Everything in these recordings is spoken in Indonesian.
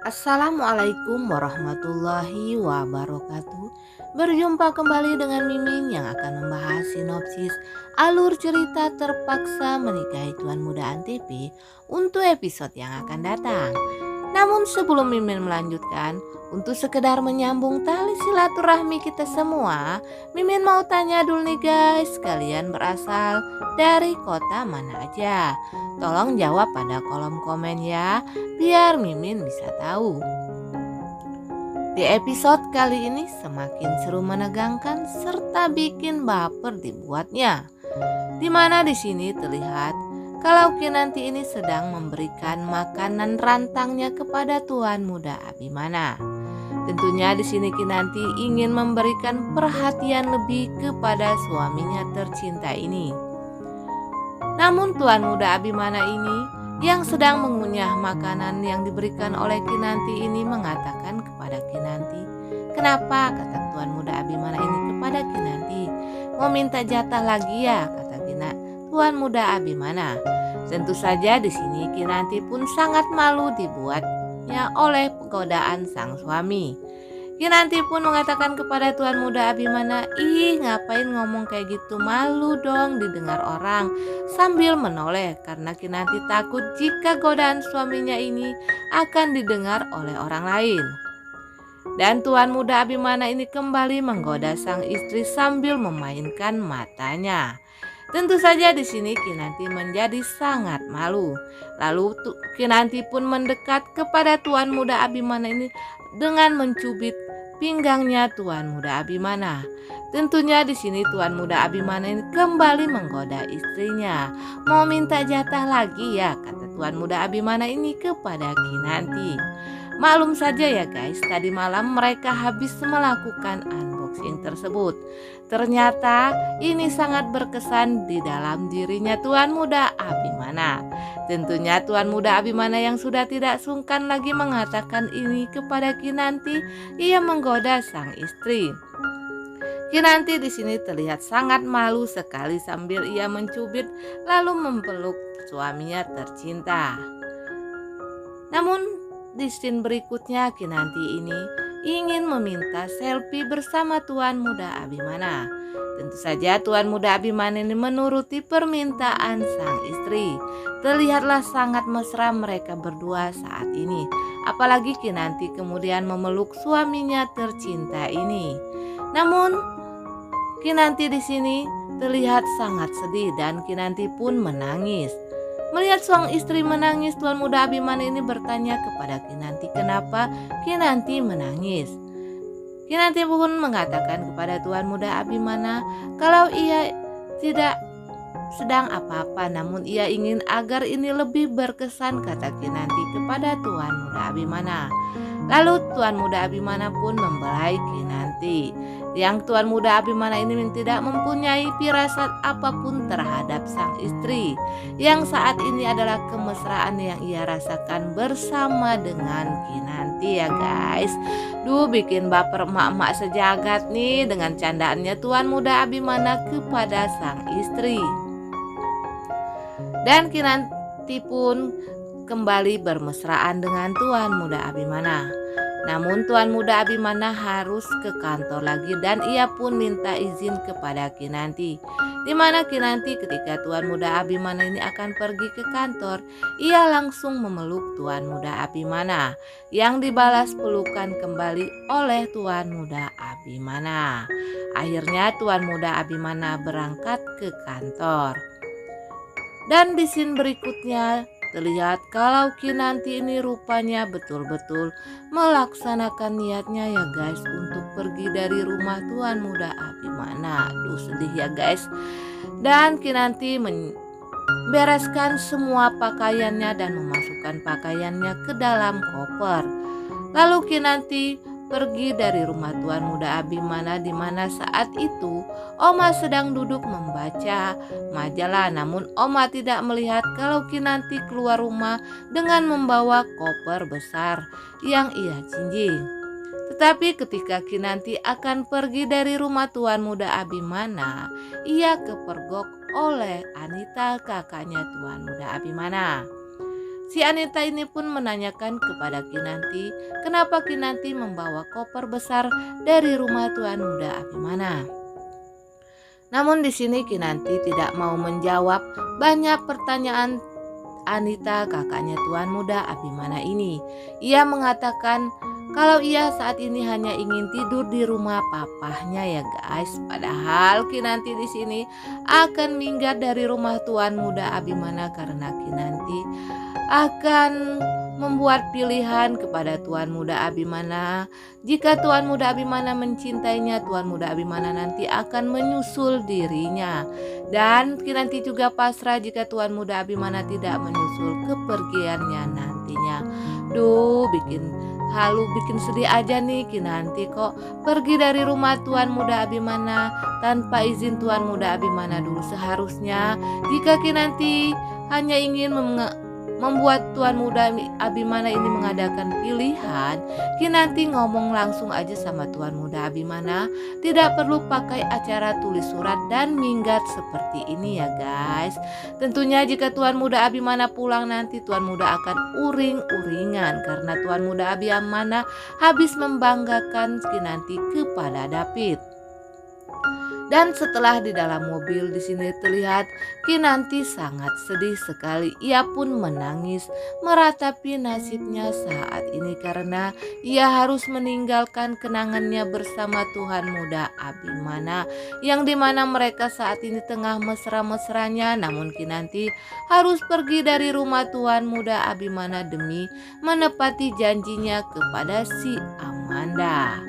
Assalamualaikum warahmatullahi wabarakatuh. Berjumpa kembali dengan Mimin yang akan membahas sinopsis alur cerita Terpaksa Menikahi Tuan Muda Antv untuk episode yang akan datang. Namun sebelum Mimin melanjutkan, untuk sekedar menyambung tali silaturahmi kita semua, Mimin mau tanya dulu nih guys, kalian berasal dari kota mana aja? Tolong jawab pada kolom komen ya, biar Mimin bisa tahu. Di episode kali ini semakin seru, menegangkan serta bikin baper dibuatnya. Dimana di sini terlihat kalau Kinanti ini sedang memberikan makanan rantangnya kepada Tuan Muda Abimana. Tentunya di sini Kinanti ingin memberikan perhatian lebih kepada suaminya tercinta ini. Namun Tuan Muda Abimana ini yang sedang mengunyah makanan yang diberikan oleh Kinanti ini mengatakan kepada Kinanti, "Kenapa?" kata Tuan Muda Abimana ini kepada Kinanti. "Mau minta jatah lagi ya?" kata Tuan Muda Abimana. Tentu saja di sini Kinanti pun sangat malu dibuatnya oleh godaan sang suami. Kinanti pun mengatakan kepada Tuan Muda Abimana, "Ih, ngapain ngomong kayak gitu, malu dong didengar orang," sambil menoleh karena Kinanti takut jika godaan suaminya ini akan didengar oleh orang lain. Dan Tuan Muda Abimana ini kembali menggoda sang istri sambil memainkan matanya. Tentu saja di sini Kinanti menjadi sangat malu. Lalu Kinanti pun mendekat kepada Tuan Muda Abimana ini dengan mencubit pinggangnya Tuan Muda Abimana. Tentunya di sini Tuan Muda Abimana ini kembali menggoda istrinya. "Mau minta jatah lagi ya?" kata Tuan Muda Abimana ini kepada Kinanti. Maklum saja ya guys, tadi malam mereka habis melakukan unboxing tersebut. Ternyata ini sangat berkesan di dalam dirinya Tuan Muda Abimana. Tentunya Tuan Muda Abimana yang sudah tidak sungkan lagi mengatakan ini kepada Kinanti, ia menggoda sang istri. Kinanti di sini terlihat sangat malu sekali sambil ia mencubit lalu memeluk suaminya tercinta. Namun di scene berikutnya Kinanti ini ingin meminta selfie bersama Tuan Muda Abimana. Tentu saja Tuan Muda Abimana ini menuruti permintaan sang istri. Terlihatlah sangat mesra mereka berdua saat ini. Apalagi Kinanti kemudian memeluk suaminya tercinta ini. Namun Kinanti di sini terlihat sangat sedih dan Kinanti pun menangis. Melihat sang istri menangis, Tuan Muda Abimana ini bertanya kepada Kinanti, kenapa Kinanti menangis. Kinanti pun mengatakan kepada Tuan Muda Abimana kalau ia tidak sedang apa-apa, namun ia ingin agar ini lebih berkesan, kata Kinanti kepada Tuan Muda Abimana. Lalu Tuan Muda Abimana pun membelai Kinanti. Yang Tuan Muda Abimana ini tidak mempunyai firasat apapun terhadap sang istri, yang saat ini adalah kemesraan yang ia rasakan bersama dengan Kinanti ya guys. Bikin baper emak-emak sejagat nih dengan candaannya Tuan Muda Abimana kepada sang istri. Dan Kinanti pun kembali bermesraan dengan Tuan Muda Abimana. Namun Tuan Muda Abimana harus ke kantor lagi dan ia pun minta izin kepada Kinanti. Di mana Kinanti ketika Tuan Muda Abimana ini akan pergi ke kantor, ia langsung memeluk Tuan Muda Abimana yang dibalas pelukan kembali oleh Tuan Muda Abimana. Akhirnya Tuan Muda Abimana berangkat ke kantor. Dan di scene berikutnya terlihat kalau Kinanti ini rupanya betul-betul melaksanakan niatnya ya guys untuk pergi dari rumah Tuan Muda Abimana. Sedih ya guys. Dan Kinanti membereskan semua pakaiannya dan memasukkan pakaiannya ke dalam koper. Lalu Kinanti pergi dari rumah Tuan Muda Abimana, di mana saat itu Oma sedang duduk membaca majalah. Namun Oma tidak melihat kalau Kinanti keluar rumah dengan membawa koper besar yang ia jinjing. Tetapi ketika Kinanti akan pergi dari rumah Tuan Muda Abimana, ia kepergok oleh Anita, kakaknya Tuan Muda Abimana. Si Anita ini pun menanyakan kepada Kinanti kenapa Kinanti membawa koper besar dari rumah Tuan Muda Abimana. Namun di sini Kinanti tidak mau menjawab banyak pertanyaan Anita, kakaknya Tuan Muda Abimana ini. Ia mengatakan kalau ia saat ini hanya ingin tidur di rumah papahnya ya guys. Padahal Kinanti di sini akan minggat dari rumah Tuan Muda Abimana karena Kinanti akan membuat pilihan kepada Tuan Muda Abimana. Jika Tuan Muda Abimana mencintainya, Tuan Muda Abimana nanti akan menyusul dirinya. Dan Kinanti juga pasrah jika Tuan Muda Abimana tidak menyusul kepergiannya nantinya. Bikin sedih aja nih Kinanti kok pergi dari rumah Tuan Muda Abimana tanpa izin Tuan Muda Abimana dulu. Seharusnya jika Kinanti hanya ingin membuat Tuan Muda Abimana ini mengadakan pilihan, Kinanti ngomong langsung aja sama Tuan Muda Abimana, tidak perlu pakai acara tulis surat dan minggat seperti ini ya guys. Tentunya jika Tuan Muda Abimana pulang nanti Tuan Muda akan uring-uringan karena Tuan Muda Abimana habis membanggakan Kinanti kepada David. Dan setelah di dalam mobil di sini terlihat Kinanti sangat sedih sekali. Ia pun menangis meratapi nasibnya saat ini karena ia harus meninggalkan kenangannya bersama Tuan Muda Abimana, yang dimana mereka saat ini tengah mesra-mesranya. Namun Kinanti harus pergi dari rumah Tuan Muda Abimana demi menepati janjinya kepada si Amanda.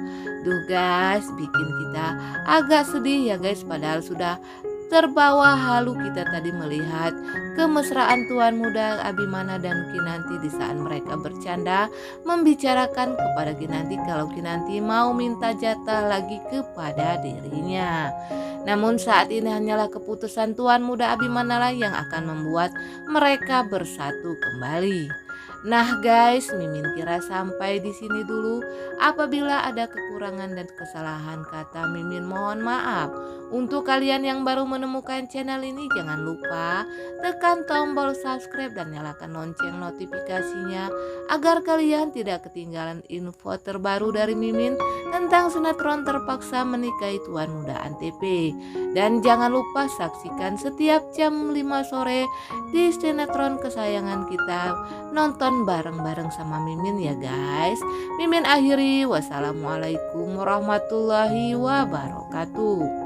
Duh guys, bikin kita agak sedih ya guys, padahal sudah terbawa halu kita tadi melihat kemesraan Tuan Muda Abimana dan Kinanti di saat mereka bercanda membicarakan kepada Kinanti kalau Kinanti mau minta jatah lagi kepada dirinya. Namun saat ini hanyalah keputusan Tuan Muda Abimana lah yang akan membuat mereka bersatu kembali. Nah guys, Mimin kira sampai di sini dulu. Apabila ada kekurangan dan kesalahan kata, Mimin mohon maaf. Untuk kalian yang baru menemukan channel ini, jangan lupa tekan tombol subscribe dan nyalakan lonceng notifikasinya agar kalian tidak ketinggalan info terbaru dari Mimin tentang sinetron Terpaksa Menikahi Tuan Muda Antv. Dan jangan lupa saksikan setiap jam 5 sore di sinetron kesayangan kita, nonton bareng-bareng sama Mimin ya guys. Mimin akhiri, wassalamualaikum warahmatullahi wabarakatuh.